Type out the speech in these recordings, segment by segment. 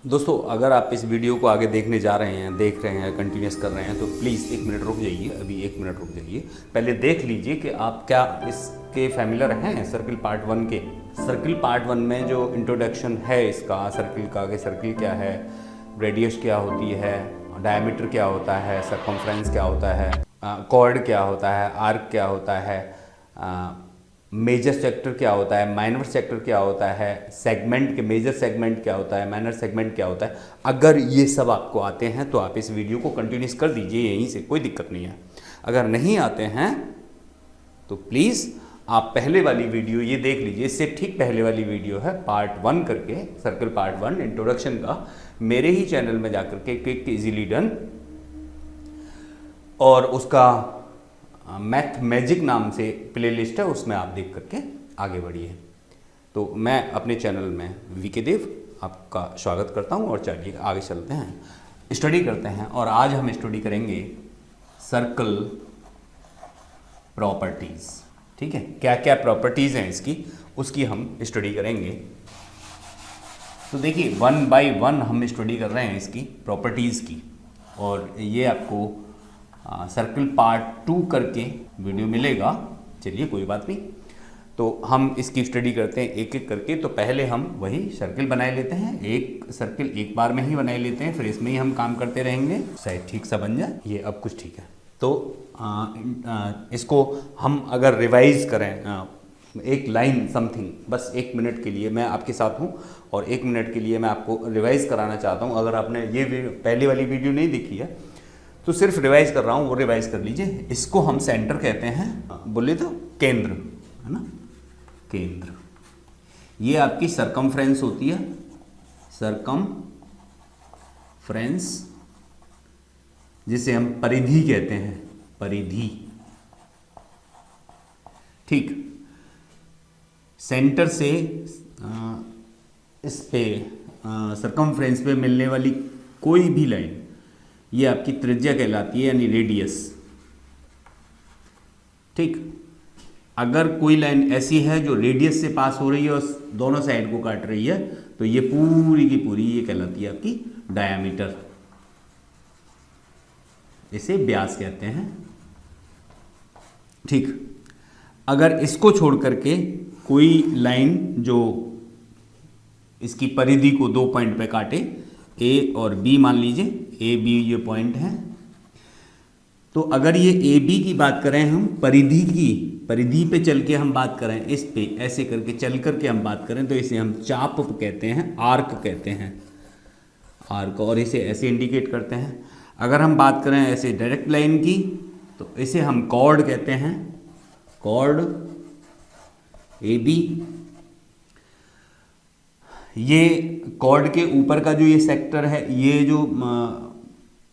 दोस्तों, अगर आप इस वीडियो को आगे देखने जा रहे हैं, देख रहे हैं, कंटिन्यूस कर रहे हैं, तो प्लीज़ 1 मिनट रुक जाइए। अभी 1 मिनट रुक जाइए, पहले देख लीजिए कि आप क्या इसके फैमिलियर हैं सर्किल पार्ट 1 के। सर्किल पार्ट 1 में जो इंट्रोडक्शन है इसका सर्किल का, कि सर्किल क्या है, रेडियस क्या होती है, डायमीटर क्या होता है, सरकमफ्रेंस क्या होता है, कॉर्ड क्या होता है, आर्क क्या होता है, मेजर सेक्टर क्या होता है, माइनर सेक्टर क्या होता है, सेगमेंट के मेजर सेगमेंट क्या होता है, माइनर सेगमेंट क्या होता है। अगर ये सब आपको आते हैं तो आप इस वीडियो को कंटिन्यूस कर दीजिए यहीं से, कोई दिक्कत नहीं है। अगर नहीं आते हैं तो प्लीज़ आप पहले वाली वीडियो ये देख लीजिए, इससे ठीक पहले वाली वीडियो है पार्ट 1 करके, सर्कल पार्ट 1 इंट्रोडक्शन का, मेरे ही चैनल में जाकर के क्विक इजीली डन, और उसका मैथ मैजिक नाम से प्लेलिस्ट है, उसमें आप देख करके आगे बढ़िए। तो मैं अपने चैनल में वीके देव आपका स्वागत करता हूं, और चलिए आगे चलते हैं, स्टडी करते हैं। और आज हम स्टडी करेंगे सर्कल प्रॉपर्टीज़। ठीक है, क्या क्या प्रॉपर्टीज़ हैं इसकी, उसकी हम स्टडी करेंगे। तो देखिए 1 बाय 1 हम स्टडी कर रहे हैं इसकी प्रॉपर्टीज़ की, और ये आपको सर्कल पार्ट 2 करके वीडियो मिलेगा। चलिए कोई बात नहीं, तो हम इसकी स्टडी करते हैं एक एक करके। तो पहले हम वही सर्कल बनाए लेते हैं, एक सर्कल एक बार में ही बनाए लेते हैं, फिर इसमें ही हम काम करते रहेंगे, शायद ठीक सा बन जाए। ये अब कुछ ठीक है। तो इसको हम अगर रिवाइज करें, एक लाइन समथिंग, बस 1 मिनट के लिए मैं आपके साथ हूँ, और 1 मिनट के लिए मैं आपको रिवाइज कराना चाहता हूँ। अगर आपने ये पहले वाली वीडियो नहीं देखी है तो सिर्फ रिवाइज कर रहा हूँ, वो रिवाइज कर लीजिए। इसको हम सेंटर कहते हैं, बोले तो केंद्र, है ना, केंद्र। ये आपकी सरकमफ्रेंस होती है, सरकमफ्रेंस, जिसे हम परिधि कहते हैं, परिधि। ठीक, सेंटर से इस पे सरकमफ्रेंस पे मिलने वाली कोई भी लाइन, ये आपकी त्रिज्या कहलाती है, यानी रेडियस। ठीक, अगर कोई लाइन ऐसी है जो रेडियस से पास हो रही है और दोनों साइड को काट रही है, तो ये पूरी की पूरी ये कहलाती है आपकी डायामीटर, इसे व्यास कहते हैं। ठीक, अगर इसको छोड़ करके कोई लाइन जो इसकी परिधि को 2 पॉइंट पे काटे, ए और बी मान लीजिए, ए बी ये पॉइंट है, तो अगर ये ए बी की बात करें, हम परिधि की, परिधि पे चल के हम बात करें, इस पे ऐसे करके चल करके हम बात करें, तो इसे हम चाप कहते हैं, आर्क कहते हैं, आर्क, और इसे ऐसे इंडिकेट करते हैं। अगर हम बात करें ऐसे डायरेक्ट लाइन की, तो इसे हम कॉर्ड कहते हैं, कॉर्ड ए बी। ये कॉर्ड के ऊपर का जो ये सेक्टर है, ये जो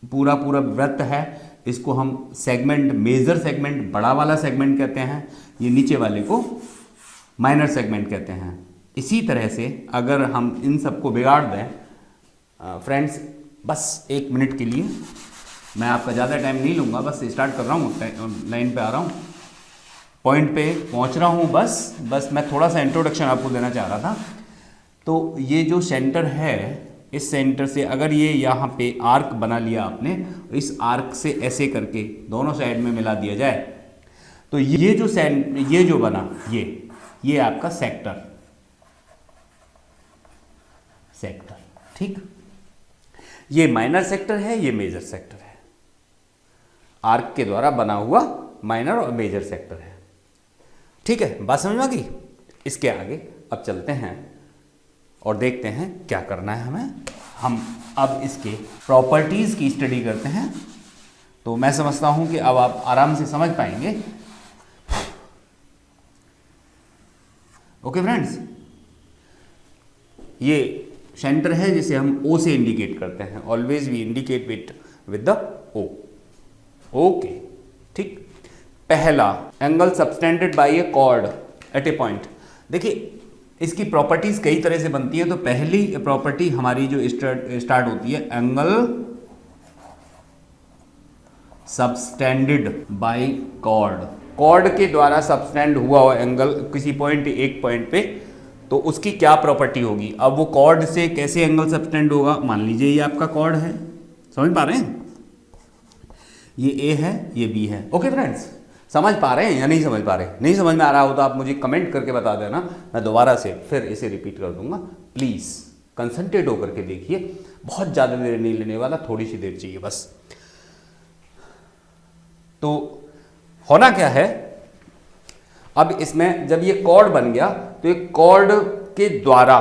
पूरा पूरा वृत्त है, इसको हम सेगमेंट, मेजर सेगमेंट, बड़ा वाला सेगमेंट कहते हैं। ये नीचे वाले को माइनर सेगमेंट कहते हैं। इसी तरह से अगर हम इन सबको बिगाड़ दें, फ्रेंड्स, बस 1 मिनट के लिए, मैं आपका ज़्यादा टाइम नहीं लूँगा, बस स्टार्ट कर रहा हूँ, लाइन पे आ रहा हूँ, पॉइंट पे पहुँच रहा हूँ। बस मैं थोड़ा सा इंट्रोडक्शन आपको देना चाह रहा था। तो ये जो सेंटर है, इस सेंटर से अगर ये यहाँ पे आर्क बना लिया आपने, इस आर्क से ऐसे करके दोनों साइड में मिला दिया जाए, तो ये जो बना, ये आपका सेक्टर, ठीक, ये माइनर सेक्टर है, ये मेजर सेक्टर है, आर्क के द्वारा बना हुआ माइनर और मेजर सेक्टर है। ठीक है, बात समझ में आ गई। इसके आगे अब चलते हैं और देखते हैं क्या करना है हमें। हम अब इसके प्रॉपर्टीज़ की स्टडी करते हैं, तो मैं समझता हूं कि अब आप आराम से समझ पाएंगे। ओके फ्रेंड्स, ये सेंटर है जिसे हम ओ से इंडिकेट करते हैं, always we indicate it with the O. Okay, ठीक। पहला, angle subtended by a chord at a point. देखिए इसकी प्रॉपर्टीज कई तरह से बनती है। तो पहली प्रॉपर्टी हमारी जो स्टार्ट होती है, angle subtended by chord, chord के द्वारा सबटेंड हुआ एंगल किसी पॉइंट, एक पॉइंट पे तो उसकी क्या प्रॉपर्टी होगी। अब वो कॉर्ड से कैसे एंगल सबटेंड होगा, मान लीजिए ये आपका कॉर्ड है, समझ पा रहे हैं, ये ए है ये बी है। ओके फ्रेंड्स, समझ पा रहे हैं या नहीं समझ पा रहे हैं? नहीं समझ में आ रहा हो तो आप मुझे कमेंट करके बता देना, मैं दोबारा से फिर इसे रिपीट कर दूंगा। प्लीज़ कंसंट्रेट होकर के देखिए, बहुत ज़्यादा देर नहीं लेने वाला, थोड़ी सी देर चाहिए बस। तो होना क्या है, अब इसमें जब ये कॉर्ड बन गया तो ये कॉर्ड के द्वारा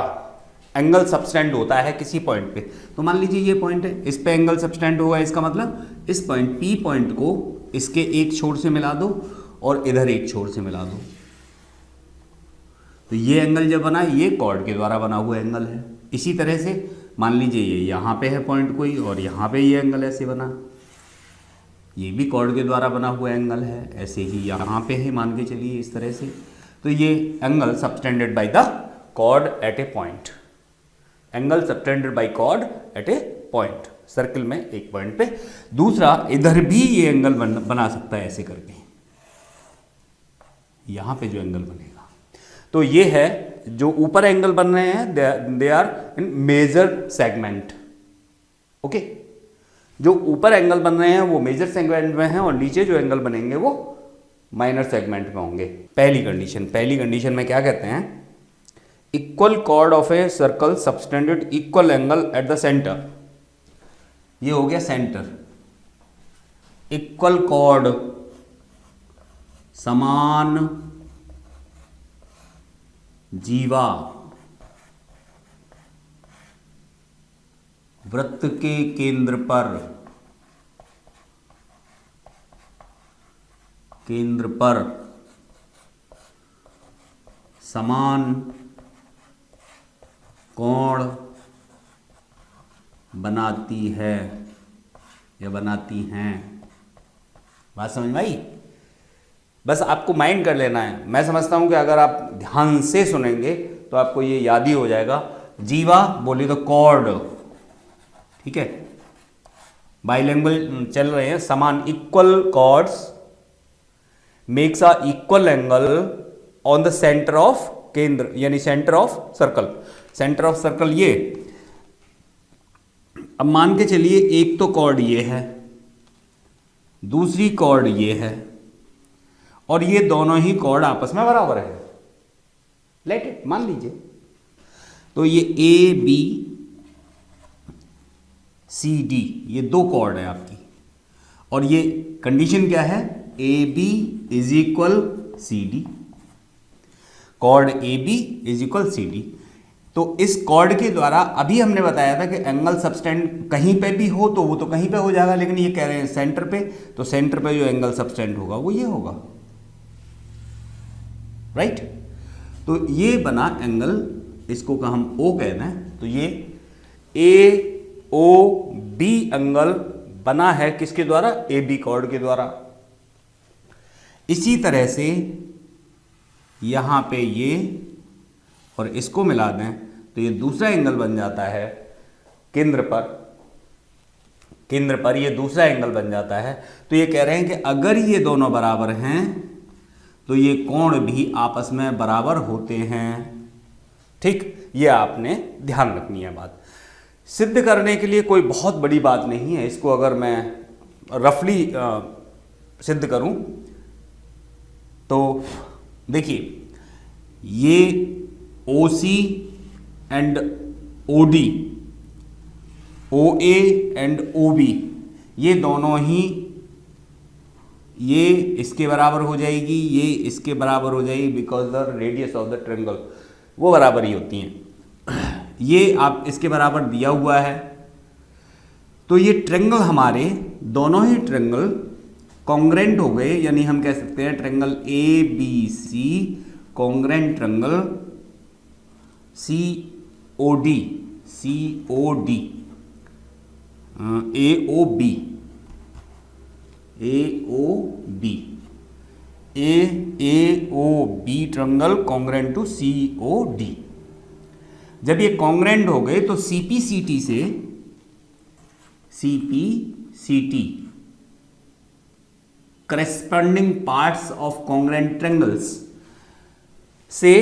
एंगल सबटेंड होता है किसी पॉइंट पे। तो मान लीजिए ये पॉइंट है, इस पे एंगल सबटेंड होगा, इसका मतलब इस पॉइंट पी पॉइंट को इसके एक छोर से मिला दो और इधर एक छोर से मिला दो, तो ये एंगल जब बना ये कॉर्ड के द्वारा बना हुआ एंगल है। इसी तरह से मान लीजिए ये यहाँ पे है पॉइंट कोई और यहाँ पे ये एंगल ऐसे बना, ये भी कॉर्ड के द्वारा बना हुआ एंगल है, ऐसे ही यहाँ पे है, मान के चलिए इस तरह से। तो ये angle subtended by the chord at a point, angle subtended by chord at a point, circle में एक पॉइंट पे। दूसरा, इधर भी ये एंगल बना सकता है ऐसे करके, यहां पे जो एंगल बनेगा। तो ये है जो ऊपर एंगल बन रहे हैं, they are in major segment. Okay, जो ऊपर एंगल बन रहे हैं वो मेजर सेगमेंट में हैं और नीचे जो एंगल बनेंगे वो माइनर सेगमेंट में होंगे। पहली कंडीशन में क्या कहते हैं, equal cord of a circle subtended equal angle at the centre. ये हो गया सेंटर, इक्वल कॉर्ड समान जीवा वृत्त के केंद्र पर समान कोण बनाती है या बनाती हैं। बात समझ में आई? बस आपको माइंड कर लेना है। मैं समझता हूं कि अगर आप ध्यान से सुनेंगे तो आपको ये याद ही हो जाएगा। जीवा बोली तो कॉर्ड, ठीक है, बाइलिंगुअल चल रहे हैं, समान equal chords makes a equal angle on the centre of केंद्र, यानी centre of circle. Centre of circle ये, अब मान के चलिए एक तो कॉर्ड ये है, दूसरी कॉर्ड ये है, और ये दोनों ही कॉर्ड आपस में बराबर है, लेट इट, मान लीजिए। तो ये ए बी सी डी, ये दो कॉर्ड है आपकी, और ये कंडीशन क्या है, A B is equal C D, chord A B is equal C D. तो इस कॉर्ड के द्वारा अभी हमने बताया था कि एंगल सबटेंड कहीं पे भी हो तो वो तो कहीं पे हो जाएगा, लेकिन ये कह रहे हैं सेंटर पे, तो सेंटर पे जो एंगल सबटेंड होगा वो ये होगा, राइट। तो ये बना एंगल, इसको का हम ओ कहना है, तो ये ए ओ बी एंगल बना है किसके द्वारा, ए बी कॉर्ड के द्वारा। इसी तरह से यहां पे ये और इसको मिला दें तो ये दूसरा एंगल बन जाता है केंद्र पर ये दूसरा एंगल बन जाता है। तो ये कह रहे हैं कि अगर ये दोनों बराबर हैं तो ये कोण भी आपस में बराबर होते हैं, ठीक। ये आपने ध्यान रखनी है बात। सिद्ध करने के लिए कोई बहुत बड़ी बात नहीं है, इसको अगर मैं रफली सिद्ध करूं तो देखिए, ये OC and OD, OA and OB, ये दोनों ही, ये इसके बराबर हो जाएगी, ये इसके बराबर हो जाएगी, because the radius of the triangle वो बराबर ही होती हैं। ये आप इसके बराबर दिया हुआ है, तो ये ट्रायंगल हमारे दोनों ही ट्रायंगल कॉन्ग्रेंट हो गए, यानी हम कह सकते हैं triangle ABC congruent triangle COD AOB triangle congruent to COD। जब ये कॉन्ग्रेंट हो गए तो CPCT corresponding parts of congruent triangles, से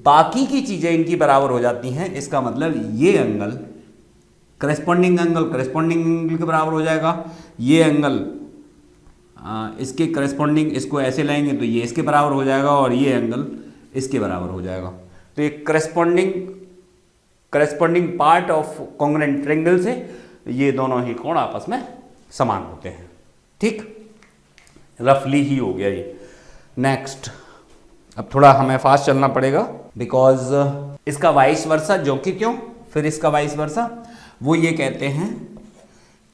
बाकी की चीजें इनकी बराबर हो जाती हैं, इसका मतलब ये एंगल करेस्पॉन्डिंग एंगल के बराबर हो जाएगा, ये एंगल इसके करेस्पॉन्डिंग, इसको ऐसे लाएंगे तो ये इसके बराबर हो जाएगा और ये एंगल इसके बराबर हो जाएगा। तो ये corresponding part of congruent triangle से ये दोनों ही कोण आपस में समान होते हैं। ठीक, रफली ही हो गया ये। नेक्स्ट, अब थोड़ा हमें फास्ट चलना पड़ेगा बिकॉज इसका वाइस वर्सा, जो कि क्यों, फिर इसका वाइस वर्सा, वो ये कहते हैं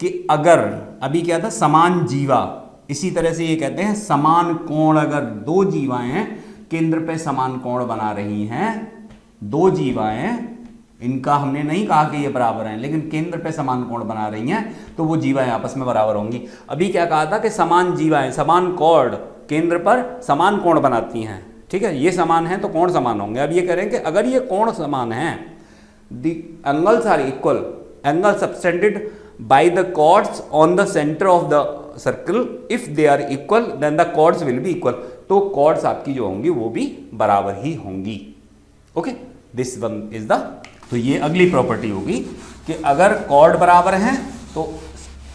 कि अगर अभी क्या था, समान जीवा, इसी तरह से ये कहते हैं समान कोण, अगर दो जीवाएं हैं केंद्र पे समान कोण बना रही हैं, दो जीवाएं, इनका हमने नहीं कहा कि ये बराबर हैं, लेकिन केंद्र पे समान कोण बना रही हैं तो वो जीवाएं आपस में बराबर होंगी। अभी क्या कहा था कि समान जीवाएं, समान कॉर्ड केंद्र पर समान कोण बनाती हैं। ठीक है, ये समान है तो कोण समान होंगे। अब ये कह रहे हैं कि अगर ये कोण समान हैं, the angles are equal, angle subtended by the chords on the centre of the circle, if they are equal then the chords will be equal. तो कॉर्ड्स आपकी जो होंगी वो भी बराबर ही होंगी। Okay, this one is the, तो ये अगली प्रॉपर्टी होगी कि अगर कॉर्ड बराबर हैं तो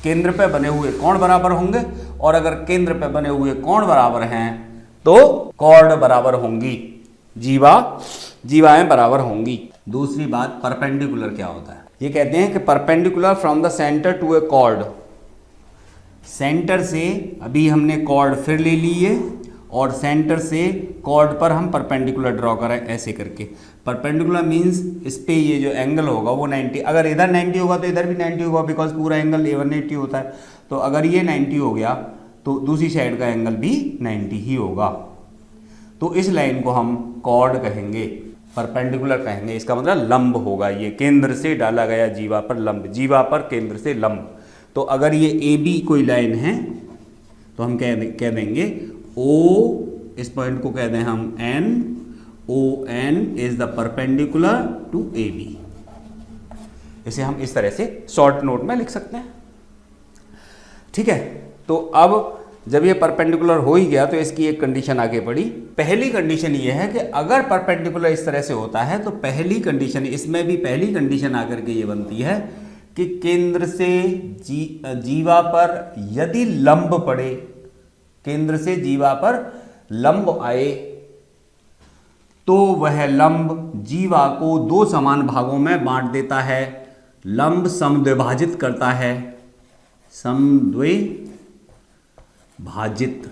केंद्र पे बने हुए कोण बराबर होंगे, और अगर केंद्र पे बने हुए कोण बराबर हैं तो कॉर्ड बराबर होंगी, जीवाएं बराबर होंगी। दूसरी बात, परपेंडिकुलर क्या होता है? ये कहते हैं कि perpendicular from the centre to a chord, centre से, अभी हमने कॉर्ड फिर ले लिए और सेंटर से कॉर्ड पर हम परपेंडिकुलर ड्रॉ करें ऐसे करके। परपेंडिकुलर मींस इस पे ये जो एंगल होगा वो 90, अगर इधर 90 होगा तो इधर भी 90 होगा, बिकॉज पूरा एंगल 180 होता है। तो अगर ये 90 हो गया तो दूसरी साइड का एंगल भी 90 ही होगा। तो इस लाइन को हम कॉर्ड कहेंगे, परपेंडिकुलर कहेंगे, इसका मतलब लंब होगा, ये केंद्र से डाला गया जीवा पर लंब, जीवा पर केंद्र से लंब। तो अगर ये ए बी कोई लाइन है तो हम कह देंगे ओ, इस पॉइंट को कहते हैं हम N, O N is the perpendicular to A B. इसे हम इस तरह से शॉर्ट नोट में लिख सकते हैं। ठीक है, तो अब जब ये परपेंडिकुलर हो ही गया तो इसकी एक कंडीशन आगे पड़ी। पहली कंडीशन ये है कि अगर परपेंडिकुलर इस तरह से होता है तो पहली कंडीशन, इसमें भी पहली कंडीशन आकर के ये बनती है कि केंद्र से जीवा पर यदि लंब पड़े, केंद्र से जीवा पर लंब आए तो वह लंब जीवा को दो समान भागों में बांट देता है। लंब समद्विभाजित करता है, समद्विभाजित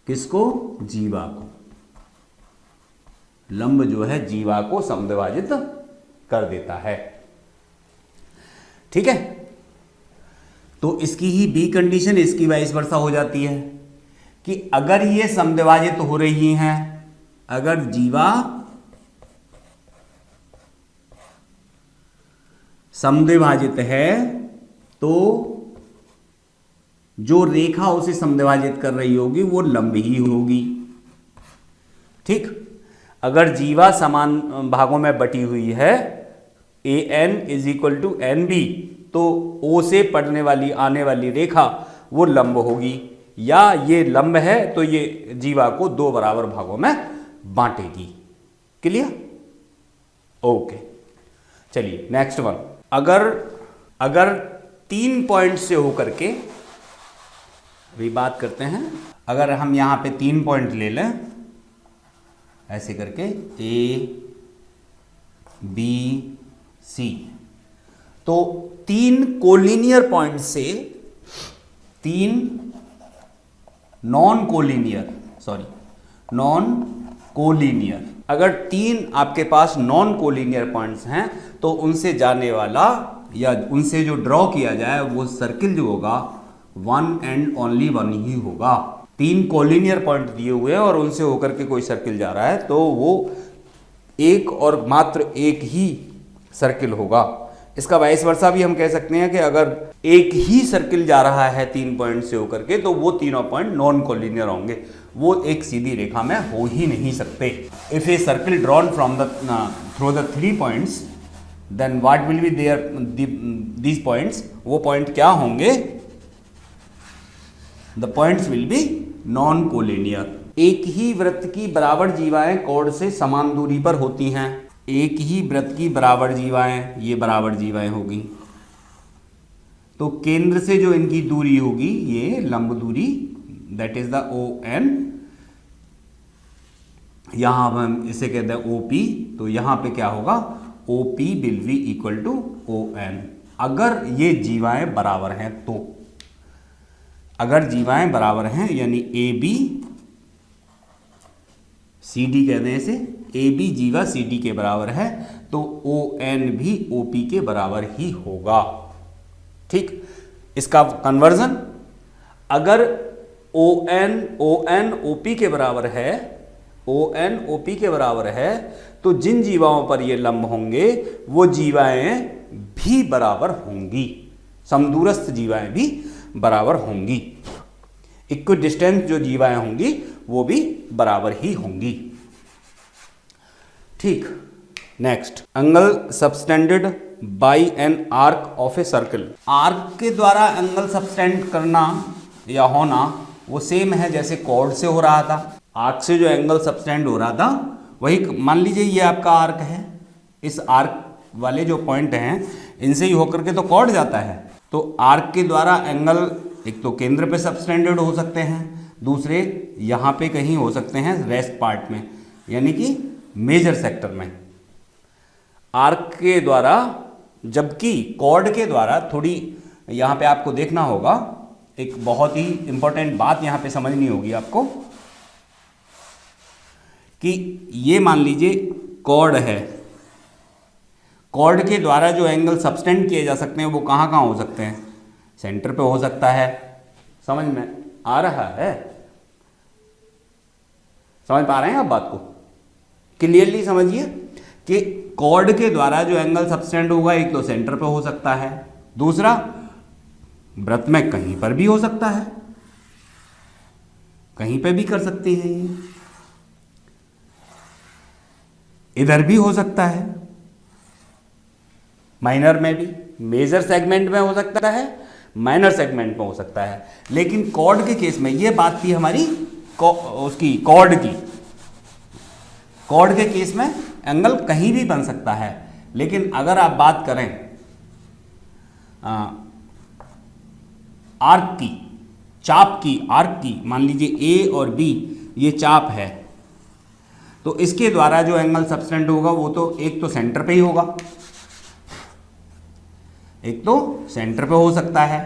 किसको? जीवा को। लंब जो है जीवा को समद्विभाजित कर देता है। ठीक है, तो इसकी ही बी कंडीशन इसकी वाइस वर्सा हो जाती है कि अगर ये समद्विभाजित हो रही हैं, अगर जीवा समद्विभाजित है तो जो रेखा उसे समद्विभाजित कर रही होगी वो लंब ही होगी। ठीक, अगर जीवा समान भागों में बटी हुई है, A n is equal to n B, तो ओ से पड़ने वाली आने वाली रेखा वो लंब होगी, या ये लंब है तो ये जीवा को दो बराबर भागों में बांटेगी। क्लियर? ओके, चलिए नेक्स्ट वन। अगर 3 पॉइंट से होकर के, अभी बात करते हैं, अगर हम यहां पे 3 पॉइंट ले लें ऐसे करके ए बी सी, तो 3 कोलिनियर पॉइंट से 3 नॉन कोलिनियर, अगर 3 आपके पास नॉन कोलिनियर पॉइंट्स हैं तो उनसे जाने वाला या उनसे जो ड्रॉ किया जाए वो सर्किल जो होगा 1 एंड ओनली 1 ही होगा। 3 कोलिनियर पॉइंट दिए हुए हैं और उनसे होकर के कोई सर्किल जा रहा है तो वो एक और मात्र एक ही सर्किल होगा। इसका वाइस वर्सा भी हम कह सकते हैं कि अगर एक ही सर्किल जा रहा है 3 पॉइंट से होकर के तो वो तीनों पॉइंट नॉन कोलिनियर होंगे, वो एक सीधी रेखा में हो ही नहीं सकते। If a circle drawn from the through the 3 points then what will be there these points, वो पॉइंट क्या होंगे? The points will be non collinear. एक ही वृत्त की बराबर जीवाएं कॉर्ड से समान दूरी पर होती हैं। एक ही वृत्त की बराबर जीवाएं, ये बराबर जीवाएं होगी, तो केंद्र से जो इनकी दूरी होगी ये लंब दूरी, दैट इज द ON। यहां हम इसे कहते हैं OP, तो यहां पे क्या होगा, OP will be equal to ON। अगर ये जीवाएं बराबर हैं तो, अगर जीवाएं बराबर हैं यानी AB CD कहते हैं इसे, AB जीवा CD के बराबर है तो ON भी OP के बराबर ही होगा। ठीक, इसका कन्वर्जन, अगर ON OP के बराबर है, ON OP के बराबर है, तो जिन जीवाओं पर ये लंब होंगे वो जीवाएं भी बराबर होंगी, समदूरस्थ जीवाएं भी बराबर होंगी, इक्विडिस्टेंट जो जीवाएं होंगी वो भी बराबर ही होंगी। ठीक, next, angle subtended by an arc of a circle. Arc के द्वारा एंगल सबटेंड करना या होना वो सेम है जैसे कॉर्ड से हो रहा था। आर्क से जो एंगल सबटेंड हो रहा था वही, मान लीजिए ये आपका आर्क है, इस आर्क वाले जो पॉइंट हैं इनसे ही होकर के तो कॉर्ड जाता है, तो आर्क के द्वारा एंगल एक तो केंद्र पे सबटेंडेड हो सकते हैं, दूसरे यहाँ पे कहीं हो सकते हैं रेस्ट पार्ट में, यानी कि मेजर सेक्टर में आर्क के द्वारा, जबकि कॉर्ड के द्वारा थोड़ी यहाँ पे आपको देखना होगा, एक बहुत ही इंपॉर्टेंट बात यहाँ पे समझनी होगी आपको कि ये मान लीजिए कॉर्ड है, कॉर्ड के द्वारा जो एंगल सबटेंड किए जा सकते हैं वो कहाँ कहाँ हो सकते हैं, सेंटर पे हो सकता है। समझ में आ रहा है, समझ पा रहे हैं आप बात को, क्लियरली समझिए कि कॉर्ड के द्वारा जो एंगल सबटेंड होगा एक तो सेंटर पे हो सकता है, दूसरा वृत्त में कहीं पर भी हो सकता है, कहीं पे भी कर सकते हैं, इधर भी हो सकता है, माइनर में भी, मेजर सेगमेंट में हो सकता है, माइनर सेगमेंट में हो सकता है। लेकिन कॉर्ड के केस में ये बात थी हमारी उसकी कॉर्ड की, कॉर्ड के केस में एंगल कहीं भी बन सकता है। लेकिन अगर आप बात करें आर्क की, चाप की, आर्क की, मान लीजिए A और B ये चाप है, तो इसके द्वारा जो एंगल सबटेंड होगा वो तो एक तो सेंटर पे ही होगा, एक तो सेंटर पे हो सकता है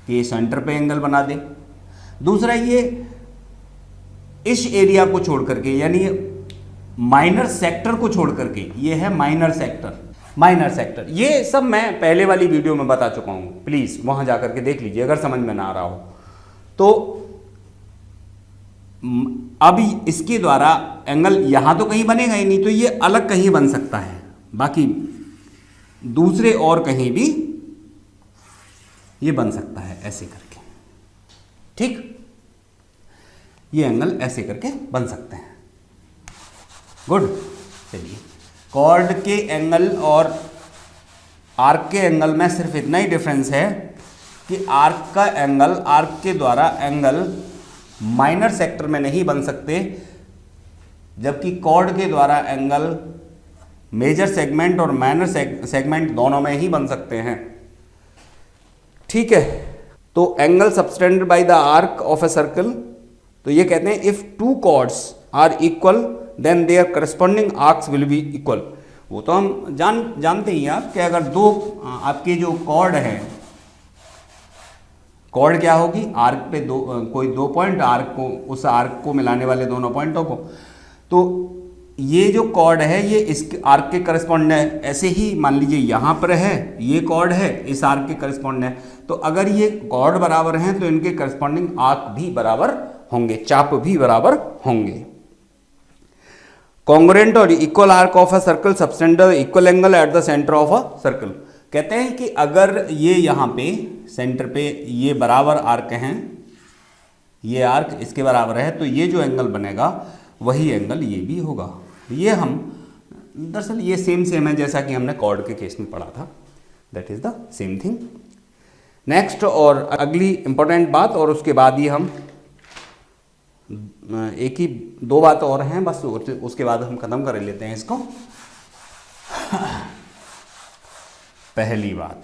कि ये सेंटर पे एंगल बना दे, दूसरा ये इस एरिया को छोड़ करके यानी माइनर सेक्टर को छोड़ करके, ये है माइनर सेक्टर, माइनर सेक्टर, ये सब मैं पहले वाली वीडियो में बता चुका हूं, प्लीज वहां जाकर के देख लीजिए अगर समझ में ना आ रहा हो तो। अब इसके द्वारा एंगल यहां तो कहीं बनेगा ही नहीं, तो ये अलग कहीं बन सकता है, बाकी दूसरे और कहीं भी ये बन सकता है ऐसे करके। ठीक, ये एंगल ऐसे करके बन सकते हैं। गुड, चलिए, कॉर्ड के एंगल और आर्क के एंगल में सिर्फ इतना ही डिफरेंस है कि आर्क का एंगल, आर्क के द्वारा एंगल माइनर सेक्टर में नहीं बन सकते, जबकि कॉर्ड के द्वारा एंगल मेजर सेगमेंट और माइनर सेगमेंट दोनों में ही बन सकते हैं। ठीक है, तो angle subtended by the arc of a circle, तो ये कहते हैं if two chords are equal then their corresponding arcs will be equal. वो तो हम जानते ही हैं आप कि अगर दो आपके जो कॉर्ड है, कॉर्ड क्या होगी, आर्क पे कोई दो पॉइंट, आर्क को, उस आर्क को मिलाने वाले दोनों पॉइंटों को, तो ये जो कॉर्ड है ये इस आर्क के करस्पॉन्ड है। ऐसे ही मान लीजिए यहाँ पर है ये कॉर्ड है, इस आर्क के करस्पॉन्ड है, तो अगर ये कॉर्ड बराबर हैं तो इनके करस्पॉन्डिंग आर्क भी बराबर होंगे, चाप भी बराबर होंगे। कॉन्ग्रुएंट और equal arc of a circle subtend the equal angle at the centre of a circle. कहते हैं कि अगर ये यहाँ पे सेंटर पे ये बराबर आर्क हैं, ये आर्क इसके बराबर है, तो ये जो एंगल बनेगा वही एंगल ये भी होगा। ये हम दरअसल ये सेम है जैसा कि हमने कॉर्ड के केस में पढ़ा था, that is the same thing. Next और अगली इंपॉर्टेंट बात, और उसके बाद ही हम एक ही दो बात और हैं बस, उसके बाद हम खत्म कर लेते हैं इसको। पहली बात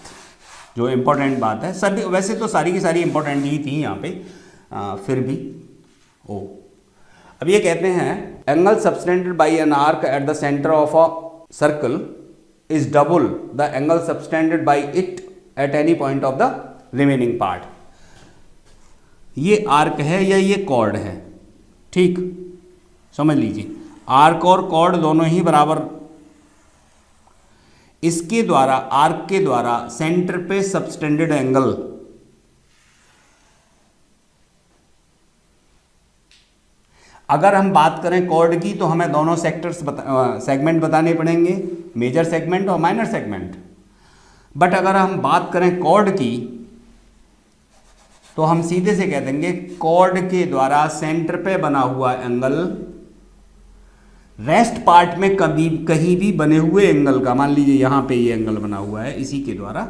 जो इम्पोर्टेंट बात है, सभी वैसे तो सारी की सारी इम्पोर्टेंट ही थी यहाँ पे, फिर भी अब ये कहते हैं angle subtended bye an arc at the centre of a circle is double the angle subtended bye it at any point of the remaining part. ये आर्क है या ये कॉर्ड है, ठीक समझ लीजिए, आर्क और कॉर्ड दोनों ही बराबर। इसके द्वारा, आर्क के द्वारा सेंटर पे सबटेंडेड एंगल, अगर हम बात करें कॉर्ड की तो हमें दोनों सेगमेंट बताने पड़ेंगे, मेजर सेगमेंट और माइनर सेगमेंट। बट अगर हम बात करें कॉर्ड की तो हम सीधे से कह देंगे कॉर्ड के द्वारा सेंटर पे बना हुआ एंगल रेस्ट पार्ट में कभी कहीं भी बने हुए एंगल का, मान लीजिए यहां पे ये एंगल बना हुआ है, इसी के द्वारा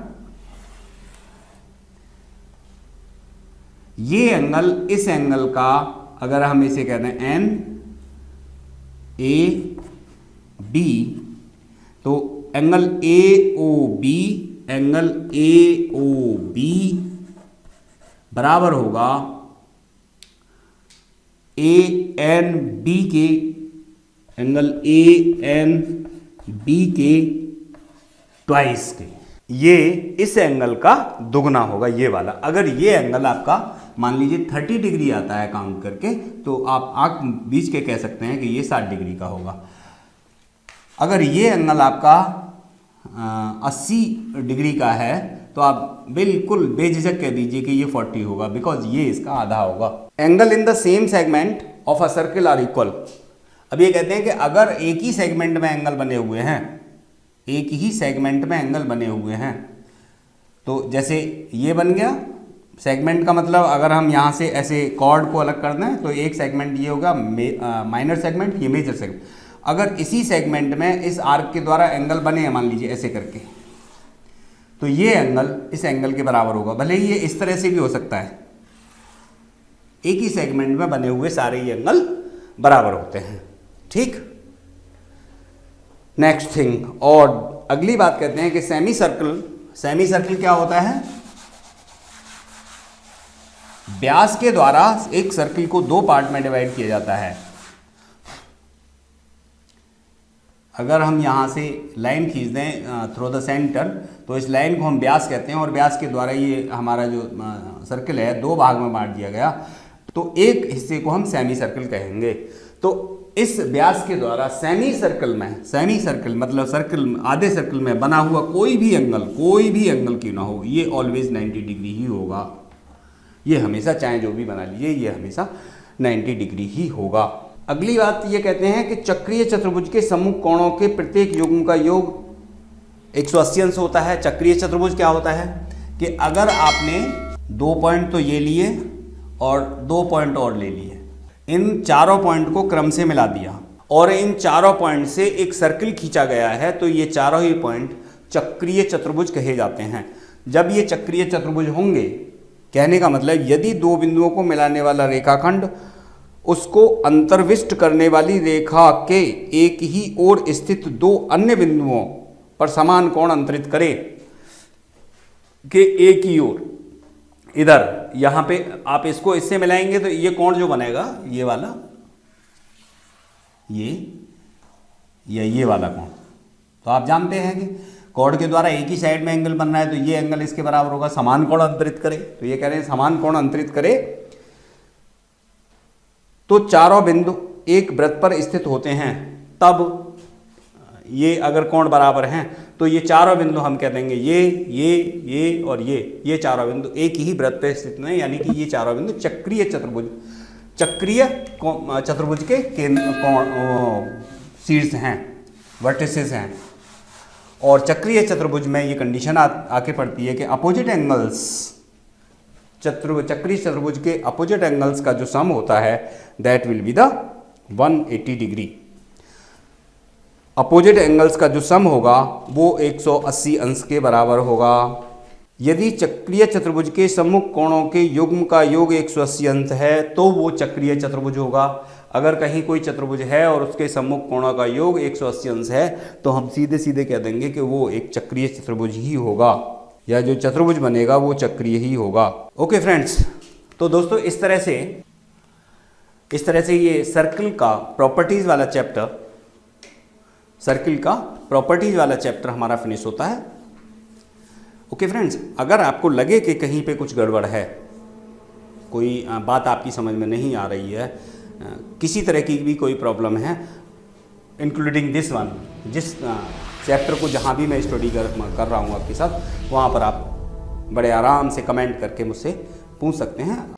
ये एंगल इस एंगल का, अगर हम इसे कहते हैं एन ए बी, तो angle A O B, angle A O B बराबर होगा ए एन बी के, एंगल ए एन बी के ट्वाइस के। ये इस एंगल का दुगना होगा, ये वाला। अगर ये एंगल आपका मान लीजिए 30 डिग्री आता है काउंट करके, तो आप आंख बीच के कह सकते हैं कि ये 60 डिग्री का होगा। अगर ये एंगल आपका 80 डिग्री का है तो आप बिल्कुल बेझिझक कह दीजिए कि ये 40 होगा, बिकॉज ये इसका आधा होगा। Angle in the same segment of a circle are equal. अब ये कहते हैं कि अगर एक ही सेगमेंट में एंगल बने हुए हैं, एक ही सेगमेंट में एंगल बने हुए हैं, तो जैसे ये बन गया सेगमेंट का मतलब, अगर हम यहाँ से ऐसे कॉर्ड को अलग कर दें तो एक सेगमेंट ये होगा माइनर सेगमेंट, ये मेजर सेगमेंट। अगर इसी सेगमेंट में इस आर्क के द्वारा एंगल बने हैं, मान लीजिए ऐसे करके, तो ये एंगल इस एंगल के बराबर होगा। भले ही ये इस तरह से भी हो सकता है, एक ही सेगमेंट में बने हुए सारे ये एंगल बराबर होते हैं, ठीक। नेक्स्ट थिंग, और अगली बात कहते हैं कि सेमी सर्कल, सेमी सर्कल क्या होता है? व्यास के द्वारा एक सर्कल को दो पार्ट में डिवाइड किया जाता है। अगर हम यहाँ से लाइन खींच दें थ्रू द सेंटर, तो इस लाइन को हम व्यास कहते हैं, और व्यास के द्वारा ये हमारा जो सर्कल है दो भाग में बांट दिया गया, तो एक हिस्से को हम सेमी सर्कल कहेंगे। तो इस व्यास के द्वारा सेमी सर्कल में, सेमी सर्कल मतलब सर्कल, आधे सर्कल में बना हुआ कोई भी एंगल क्यों ना हो, ये ऑलवेज 90 डिग्री ही होगा। ये हमेशा, चाहे जो भी बना लीजिए, ये हमेशा 90 डिग्री ही होगा। अगली बात ये कहते हैं कि चक्रीय चतुर्भुज के सम्मुख कोणों के प्रत्येक युग्म का योग 180 अंश होता है। चक्रीय चतुर्भुज क्या होता है कि अगर आपने 2 पॉइंट तो ये लिए और 2 पॉइंट और ले लिए, इन चारों पॉइंट को क्रम से मिला दिया और इन चारों पॉइंट से एक सर्कल खींचा गया है, तो ये चारों ही पॉइंट चक्रीय चतुर्भुज कहे जाते हैं। जब ये चक्रीय चतुर्भुज होंगे, कहने का मतलब यदि दो बिंदुओं को मिलाने वाला रेखाखंड उसको अंतर्विष्ट करने वाली रेखा के एक ही ओर स्थित दो अन्य बिंदुओं पर समान कोण अंतरित करे, के एक ही ओर, इधर यहां पे आप इसको इससे मिलाएंगे तो ये कोण जो बनेगा, ये वाला, ये वाला कोण, तो आप जानते हैं कि कोण के द्वारा एक ही साइड में एंगल बन रहा है, तो ये एंगल इसके बराबर होगा, समान कोण अंतरित करे। तो ये कह रहे हैं समान कोण अंतरित करे तो चारों बिंदु एक वृत्त पर स्थित होते हैं, तब ये अगर कोण बराबर हैं तो ये चारों बिंदु हम कह देंगे ये और ये चारों बिंदु एक ही वृत्त पर स्थित हैं, यानी कि ये चारों बिंदु चक्रीय चतुर्भुज के शीर्ष हैं, वर्टिसेस हैं। और चक्रीय चतुर्भुज में ये कंडीशन आके पड़ती है कि अपोजिट एंगल्स, चक्रीय चतुर्भुज के अपोजिट एंगल्स का जो सम होता है that will be the 180 degree. Opposite angles का जो सम होगा वो 180 अंश के बराबर होगा। यदि चक्रीय चतुर्भुज के सम्मुख कोणों के युग्म का योग 180 अंश है तो वो चक्रीय चतुर्भुज होगा। अगर कहीं कोई चतुर्भुज है और उसके सम्मुख कोणों का योग 180 अंश है तो हम सीधे सीधे कह देंगे कि वो एक चक्रीय चतुर्भुज ही होगा, या जो चतुर्भुज बनेगा वो चक्रीय ही होगा। ओके फ्रेंड्स, तो दोस्तों इस तरह से ये सर्किल का प्रॉपर्टीज वाला चैप्टर हमारा फिनिश होता है। ओके फ्रेंड्स, अगर आपको लगे कि कहीं पे कुछ गड़बड़ है, कोई बात आपकी समझ में नहीं आ रही है, किसी तरह की भी कोई प्रॉब्लम है, इंक्लूडिंग दिस वन, जिस चैप्टर को जहाँ भी मैं स्टडी कर रहा हूँ आपके साथ, वहाँ पर आप बड़े आराम से कमेंट करके मुझसे पूछ सकते हैं।